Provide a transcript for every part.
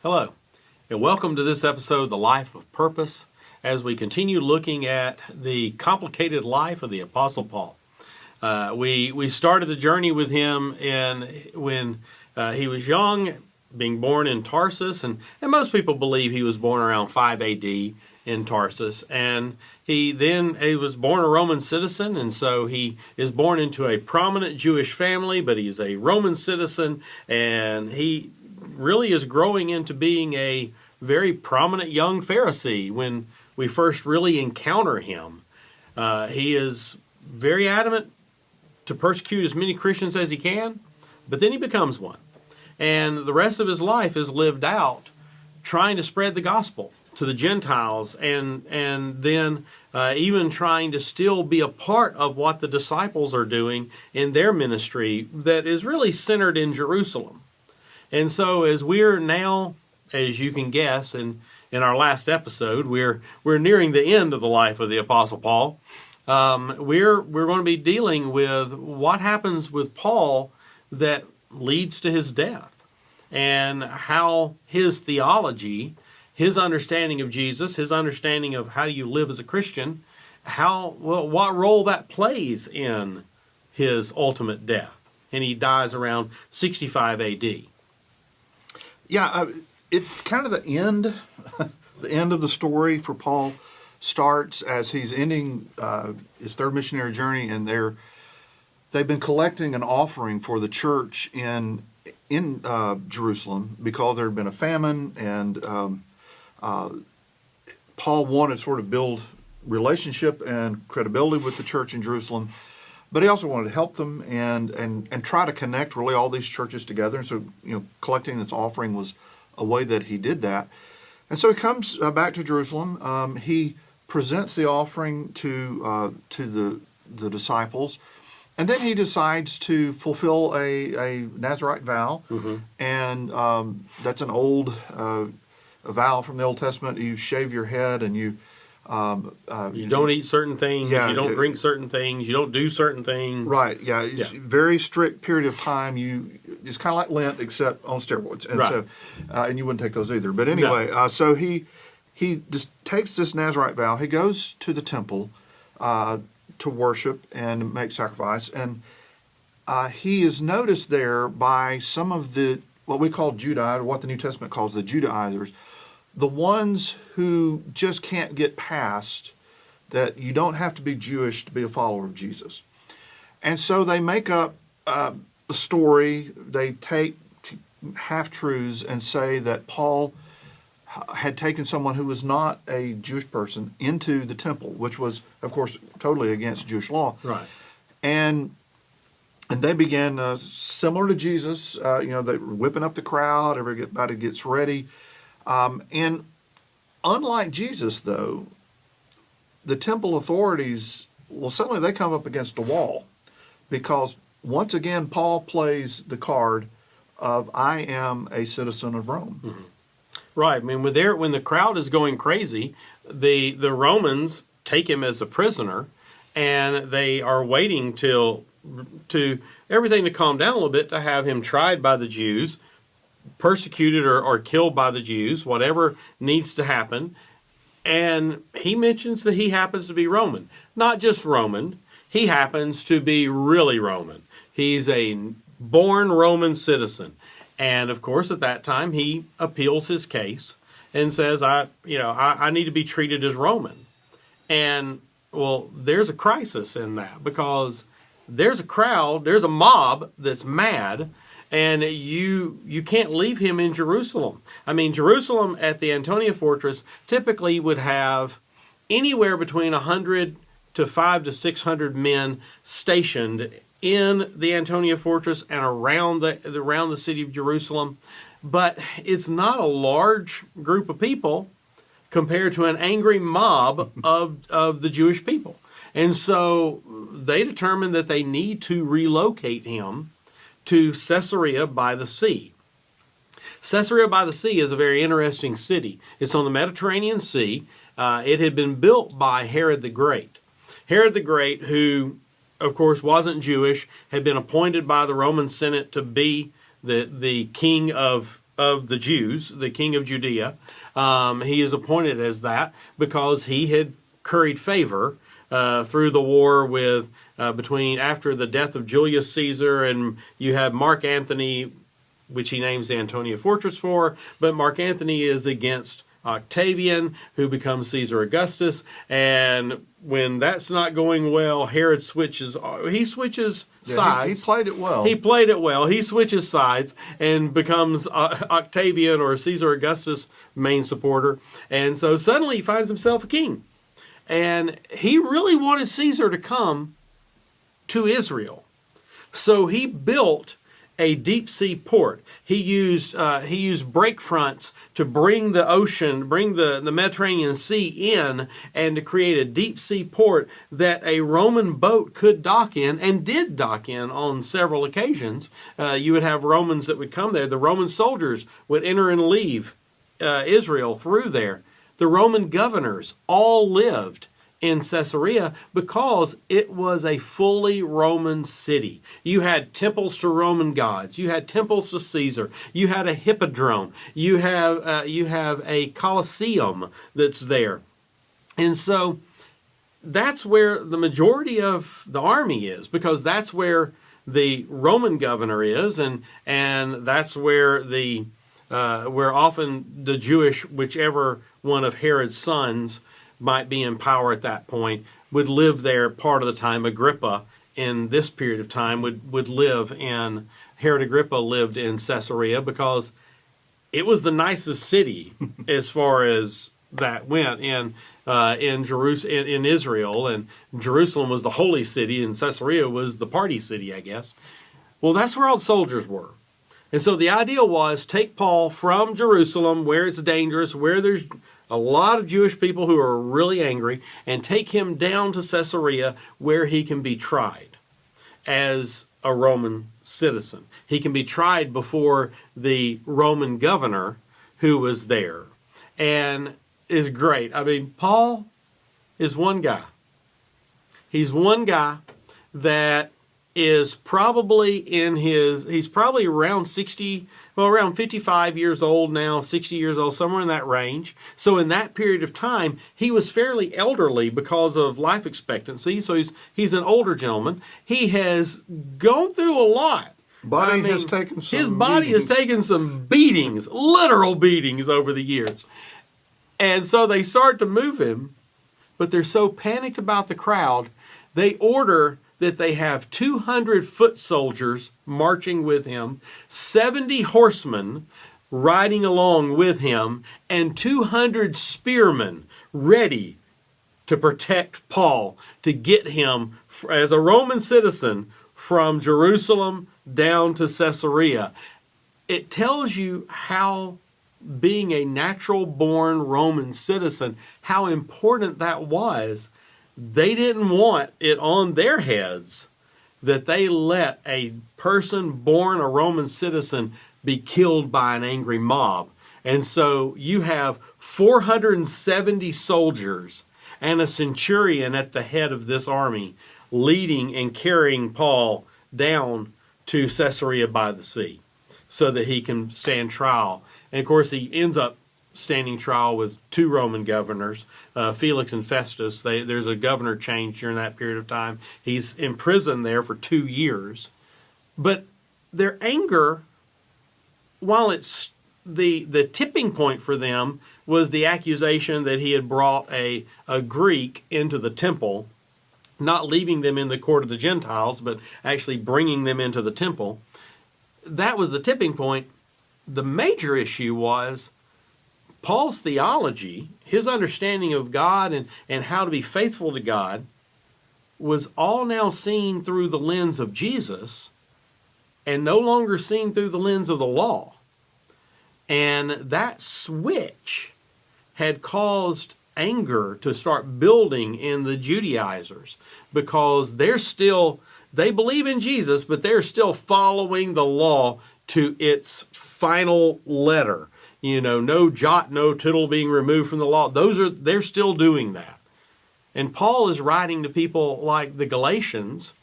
Hello, and welcome to this episode of The Life of Purpose as we continue looking at the complicated life of the Apostle Paul. We started the journey with him when he was young, being born in Tarsus, and most people believe he was born around 5 A.D. in Tarsus, and he was born a Roman citizen, and so he is born into a prominent Jewish family, but he's a Roman citizen, and he really is growing into being a very prominent young Pharisee when we first really encounter him. He is very adamant to persecute as many Christians as he can, but then he becomes one. And the rest of his life is lived out trying to spread the gospel to the Gentiles and then even trying to still be a part of what the disciples are doing in their ministry that is really centered in Jerusalem. And so as we're now, as you can guess, in our last episode, we're nearing the end of the life of the Apostle Paul. We're going to be dealing with what happens with Paul that leads to his death, and how his theology, his understanding of Jesus, his understanding of how you live as a Christian, what role that plays in his ultimate death. And he dies around 65 A.D. Yeah, it's kind of the end of the story for Paul starts as he's ending his third missionary journey, and they've been collecting an offering for the church in Jerusalem because there had been a famine, and Paul wanted to sort of build relationship and credibility with the church in Jerusalem, but he also wanted to help them and try to connect really all these churches together. And so, collecting this offering was a way that he did that. And so he comes back to Jerusalem. He presents the offering to the disciples, and then he decides to fulfill a Nazirite vow. Mm-hmm. And that's an old vow from the Old Testament. You shave your head, and you don't eat certain things, you don't drink certain things, you don't do certain things. Right, yeah. It's a very strict period of time. It's kind of like Lent, except on steroids. And right. So, and you wouldn't take those either. But anyway, no. So he just takes this Nazirite vow. He goes to the temple to worship and make sacrifice. And he is noticed there by some of what we call Judaizers, or what the New Testament calls the Judaizers, the ones who just can't get past that you don't have to be Jewish to be a follower of Jesus. And so they make up a story. They take half-truths and say that Paul had taken someone who was not a Jewish person into the temple, which was, of course, totally against Jewish law. Right. And they began, similar to Jesus, they were whipping up the crowd, everybody gets ready. And unlike Jesus, though, the temple authorities, suddenly they come up against a wall, because once again, Paul plays the card of, I am a citizen of Rome. Mm-hmm. Right. I mean, when the crowd is going crazy, the Romans take him as a prisoner, and they are waiting to everything to calm down a little bit to have him tried by the Jews, persecuted or killed by the Jews, whatever needs to happen. And he mentions that he happens to be Roman. Not just Roman, he happens to be really Roman. He's a born Roman citizen. And of course, at that time, he appeals his case and says, I need to be treated as Roman. And, there's a crisis in that, because there's a crowd, there's a mob that's mad, and you can't leave him in Jerusalem. I mean, Jerusalem at the Antonia Fortress typically would have anywhere between 100 to 500 to 600 men stationed in the Antonia Fortress and around the city of Jerusalem. But it's not a large group of people compared to an angry mob of the Jewish people. And so they determined that they need to relocate him to Caesarea by the Sea. Caesarea by the Sea is a very interesting city. It's on the Mediterranean Sea. It had been built by Herod the Great. Herod the Great, who, of course, wasn't Jewish, had been appointed by the Roman Senate to be the king of of the Jews, the king of Judea. He is appointed as that because he had curried favor through the war with between after the death of Julius Caesar, and you have Mark Antony, which he names the Antonia Fortress for, but Mark Antony is against Octavian, who becomes Caesar Augustus, and when that's not going well, Herod switches sides. He played it well. He played it well. He switches sides and becomes Octavian or Caesar Augustus' main supporter, and so suddenly he finds himself a king. And he really wanted Caesar to come to Israel. So he built a deep sea port. He used break fronts to bring the ocean, bring the Mediterranean Sea in, and to create a deep sea port that a Roman boat could dock in, and did dock in on several occasions. You would have Romans that would come there. The Roman soldiers would enter and leave Israel through there. The Roman governors all lived in Caesarea because it was a fully Roman city. You had temples to Roman gods. You had temples to Caesar. You had a hippodrome. You have a Colosseum that's there. And so that's where the majority of the army is, because that's where the Roman governor is, and that's where where often the Jewish, whichever one of Herod's sons might be in power at that point, would live there part of the time. Agrippa, in this period of time, would live in, Herod Agrippa lived in Caesarea because it was the nicest city as far as that went in Israel, and Jerusalem was the holy city, and Caesarea was the party city, I guess. Well, that's where all the soldiers were. And so the idea was take Paul from Jerusalem, where it's dangerous, where there's a lot of Jewish people who are really angry, and take him down to Caesarea where he can be tried as a Roman citizen. He can be tried before the Roman governor who was there. And is great. I mean, Paul is one guy. He's one guy that is probably he's probably around 60, well, around 55 years old now, 60 years old, somewhere in that range. So in that period of time, he was fairly elderly because of life expectancy. So he's an older gentleman. He has gone through a lot. His body has taken some beatings, literal beatings over the years. And so they start to move him, but they're so panicked about the crowd, they order that they have 200 foot soldiers marching with him, 70 horsemen riding along with him, and 200 spearmen ready to protect Paul, to get him, as a Roman citizen, from Jerusalem down to Caesarea. It tells you how, being a natural-born Roman citizen, how important that was. They didn't want it on their heads that they let a person born a Roman citizen be killed by an angry mob. And so you have 470 soldiers and a centurion at the head of this army leading and carrying Paul down to Caesarea by the sea so that he can stand trial. And of course, he ends up standing trial with two Roman governors, Felix and Festus. There's a governor change during that period of time. He's imprisoned there for 2 years. But their anger, while it's the tipping point for them was the accusation that he had brought a Greek into the temple, not leaving them in the court of the Gentiles, but actually bringing them into the temple. That was the tipping point. The major issue was Paul's theology, his understanding of God and how to be faithful to God, was all now seen through the lens of Jesus and no longer seen through the lens of the law. And that switch had caused anger to start building in the Judaizers, because they believe in Jesus, but they're still following the law to its final letter. You know, no jot, no tittle being removed from the law. They're still doing that. And Paul is writing to people like the Galatians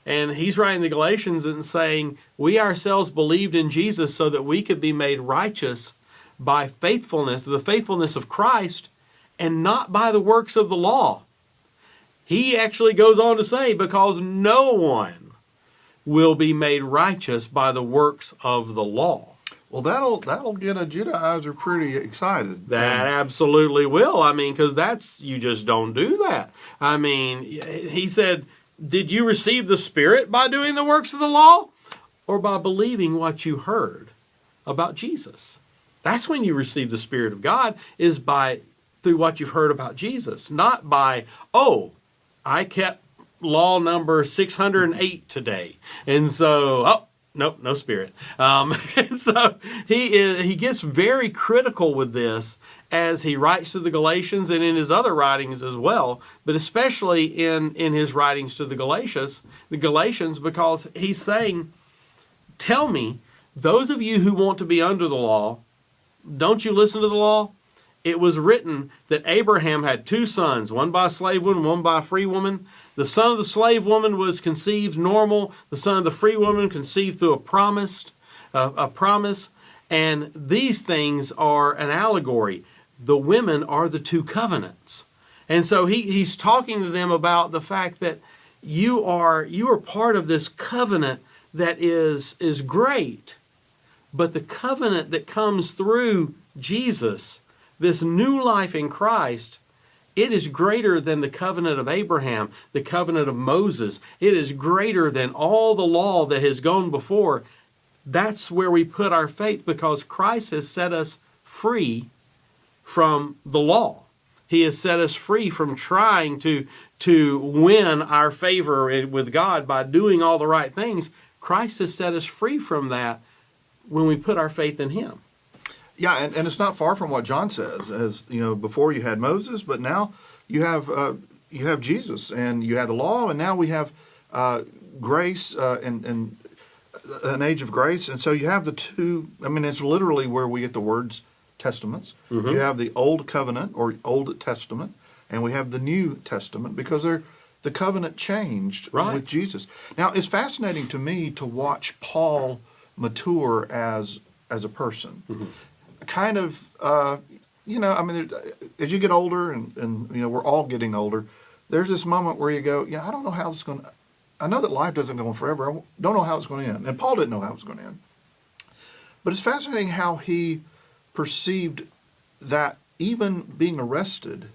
And he's writing the Galatians and saying, we ourselves believed in Jesus so that we could be made righteous by faithfulness, the faithfulness of Christ, and not by the works of the law. He actually goes on to say, because no one will be made righteous by the works of the law. Well, that'll get a Judaizer pretty excited. That absolutely will. I mean, because you just don't do that. I mean, he said, did you receive the Spirit by doing the works of the law, or by believing what you heard about Jesus? That's when you receive the Spirit of God, is through what you've heard about Jesus, not by, I kept law number 608 today, and so, nope, no Spirit. And so he gets very critical with this as he writes to the Galatians and in his other writings as well, but especially in his writings to the Galatians, because he's saying, tell me, those of you who want to be under the law, don't you listen to the law? It was written that Abraham had two sons, one by a slave woman, one by a free woman. The son of the slave woman was conceived normal. The son of the free woman conceived through a promise. And these things are an allegory. The women are the two covenants. And so he's talking to them about the fact that you are part of this covenant that is great. But the covenant that comes through Jesus, this new life in Christ, it is greater than the covenant of Abraham, the covenant of Moses. It is greater than all the law that has gone before. That's where we put our faith, because Christ has set us free from the law. He has set us free from trying to win our favor with God by doing all the right things. Christ has set us free from that when we put our faith in Him. Yeah, and it's not far from what John says. As you know, before you had Moses, but now you have Jesus, and you had the law, and now we have grace and an age of grace. And so you have the two. I mean, it's literally where we get the words testaments. Mm-hmm. You have the Old Covenant or Old Testament, and we have the New Testament, because the covenant changed with Jesus. Now, it's fascinating to me to watch Paul mature as a person. Mm-hmm. Kind of, I mean, as you get older, and we're all getting older, there's this moment where you go, I don't know how it's going to, I know that life doesn't go on forever. I don't know how it's going to end. And Paul didn't know how it was going to end. But it's fascinating how he perceived that even being arrested,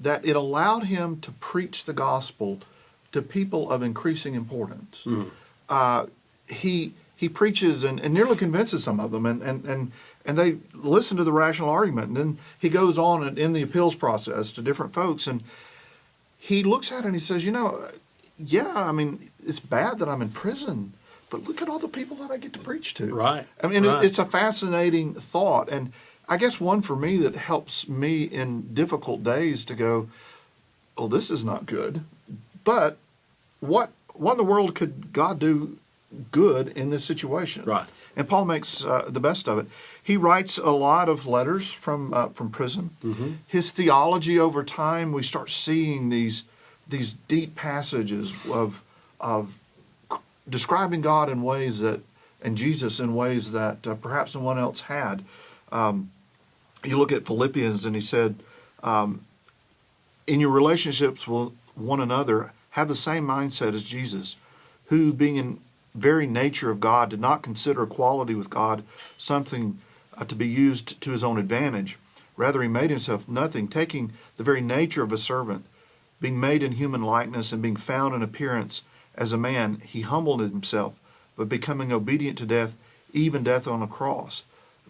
that it allowed him to preach the gospel to people of increasing importance. Mm-hmm. He preaches and nearly convinces some of them, and they listen to the rational argument. And then he goes on in the appeals process to different folks, and he looks at it and he says, I mean, it's bad that I'm in prison, but look at all the people that I get to preach to. Right. I mean, it's a fascinating thought. And I guess one for me that helps me in difficult days to go, oh, this is not good. But what in the world could God do good in this situation? Right. And Paul makes the best of it. He writes a lot of letters from prison. Mm-hmm. His theology over time, we start seeing these deep passages of describing God in ways that, and Jesus in ways that perhaps no one else had. You look at Philippians, and he said, in your relationships with one another, have the same mindset as Jesus, who, being in very nature of God, did not consider equality with God something to be used to his own advantage. Rather, he made himself nothing, taking the very nature of a servant, being made in human likeness, and being found in appearance as a man, he humbled himself, but becoming obedient to death, even death on a cross.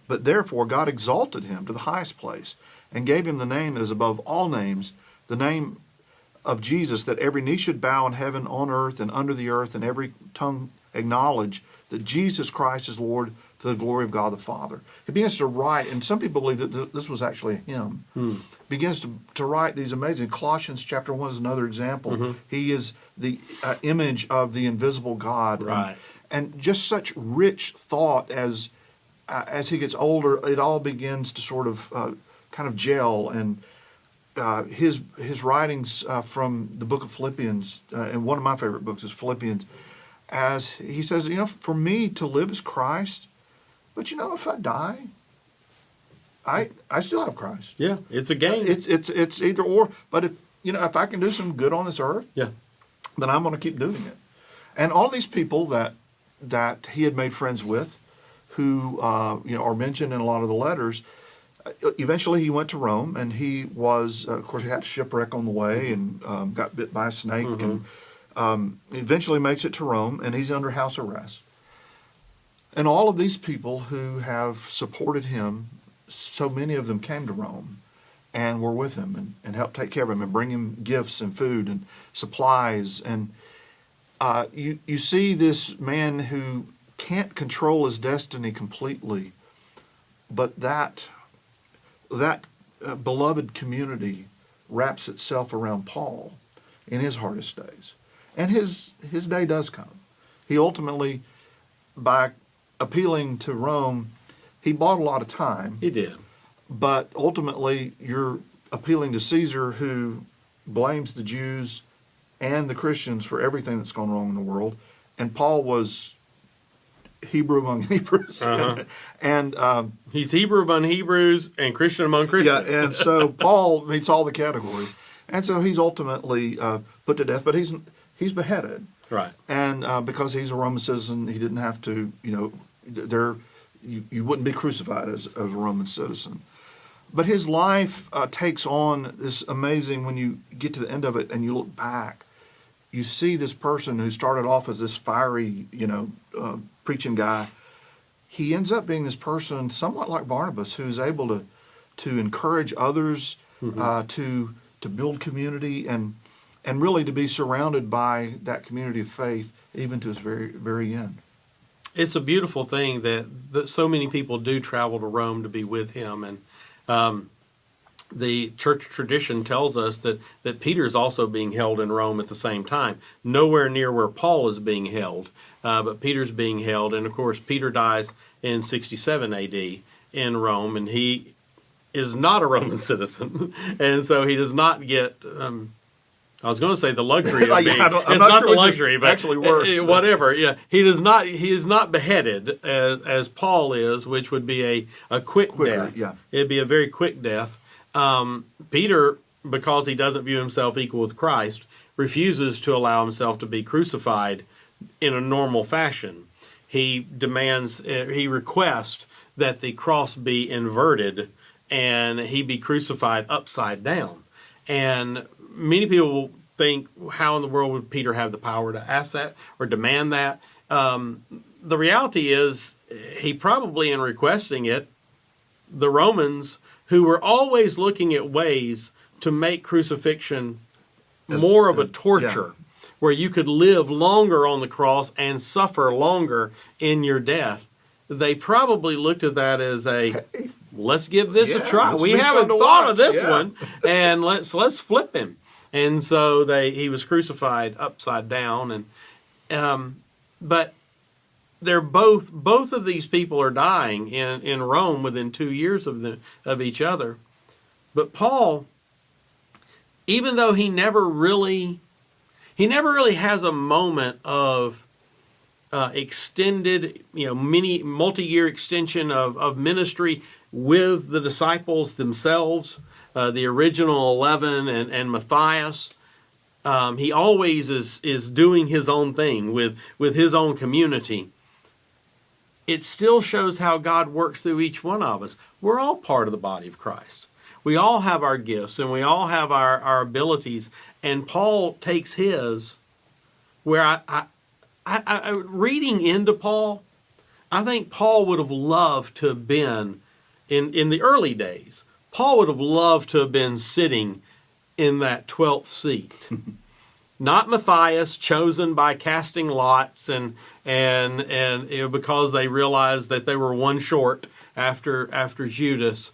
But therefore God exalted him to the highest place, and gave him the name that is above all names, the name of Jesus, that every knee should bow in heaven, on earth, and under the earth, and every tongue acknowledge that Jesus Christ is Lord, to the glory of God the Father. He begins to write, and some people believe that this was actually a hymn. Begins to write these amazing. Colossians chapter 1 is another example. Mm-hmm. He is the image of the invisible God. Right. And just such rich thought as he gets older, it all begins to sort of kind of gel. And his writings from the book of Philippians, and one of my favorite books is Philippians, as he says, for me to live is Christ, but if I die, I still have Christ. Yeah, it's a gain. It's either or. But if I can do some good on this earth, yeah, then I'm going to keep doing it. And all these people that he had made friends with, who are mentioned in a lot of the letters. Eventually, he went to Rome, and he was, of course, he had a shipwreck on the way, and got bit by a snake, and eventually makes it to Rome, and he's under house arrest. And all of these people who have supported him, so many of them came to Rome and were with him and helped take care of him and bring him gifts and food and supplies. And you see this man who can't control his destiny completely, but that beloved community wraps itself around Paul in his hardest days. And his day does come. He ultimately, by appealing to Rome, he bought a lot of time. he did. But ultimately, you're appealing to Caesar, who blames the Jews and the Christians for everything that's gone wrong in the world. And Paul was Hebrew among Hebrews. Uh-huh. And He's Hebrew among Hebrews and Christian among Christians. yeah, and so Paul meets all the categories. And so he's ultimately put to death, but he's beheaded. Right. And because he's a Roman citizen, he didn't have to, you wouldn't be crucified as a Roman citizen. But his life takes on this amazing, when you get to the end of it and you look back, you see this person who started off as this fiery, preaching guy. He ends up being this person somewhat like Barnabas, who's able to encourage others, to build community, and really to be surrounded by that community of faith, even to his very, very end. It's a beautiful thing that so many people do travel to Rome to be with him. And the church tradition tells us that Peter's also being held in Rome at the same time, nowhere near where Paul is being held, but Peter's being held. And of course, Peter dies in 67 AD in Rome, and he is not a Roman citizen, and so he does not get. I was going to say the luxury of being. It's not the luxury, but actually worse. Whatever. Yeah, he does not. He is not beheaded as Paul is, which would be a quicker death. Yeah, it'd be a very quick death. Peter, because he doesn't view himself equal with Christ, refuses to allow himself to be crucified in a normal fashion. He requests that the cross be inverted and he be crucified upside down. And many people think, how in the world would Peter have the power to ask that or demand that? The reality is, he probably, in requesting it, the Romans, who were always looking at ways to make crucifixion more of a torture, where you could live longer on the cross and suffer longer in your death, they probably looked at that as let's give this a try. We haven't thought of this one, and let's flip him. And so he was crucified upside down, and but they're both of these people are dying in Rome within 2 years of each other. But Paul, even though he never really has a moment of extended, multi-year extension of ministry with the disciples themselves, the original 11 and Matthias. He always is doing his own thing with his own community. It still shows how God works through each one of us. We're all part of the body of Christ. We all have our gifts and we all have our abilities. And Paul takes his, where I reading into Paul, I think Paul would have loved to have been, in the early days, Paul would have loved to have been sitting in that 12th seat. Not Matthias, chosen by casting lots and because they realized that they were one short after Judas.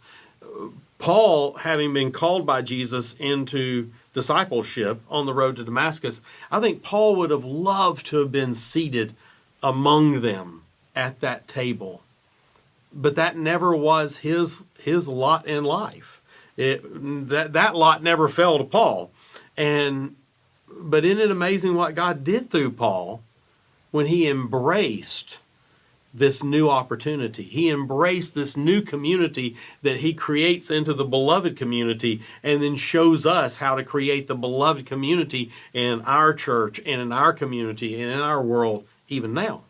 Paul, having been called by Jesus into discipleship on the road to Damascus, I think Paul would have loved to have been seated among them at that table. But that never was his lot in life. That lot never fell to Paul. But isn't it amazing what God did through Paul when he embraced this new opportunity? He embraced this new community that he creates into the beloved community, and then shows us how to create the beloved community in our church and in our community and in our world even now.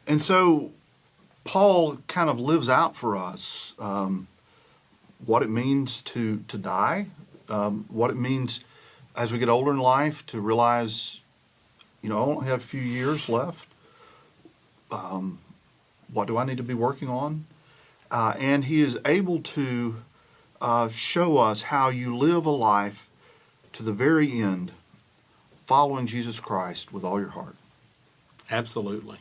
And so Paul kind of lives out for us what it means to die, what it means as we get older in life to realize, I only have a few years left. What do I need to be working on? And he is able to show us how you live a life to the very end, following Jesus Christ with all your heart. Absolutely.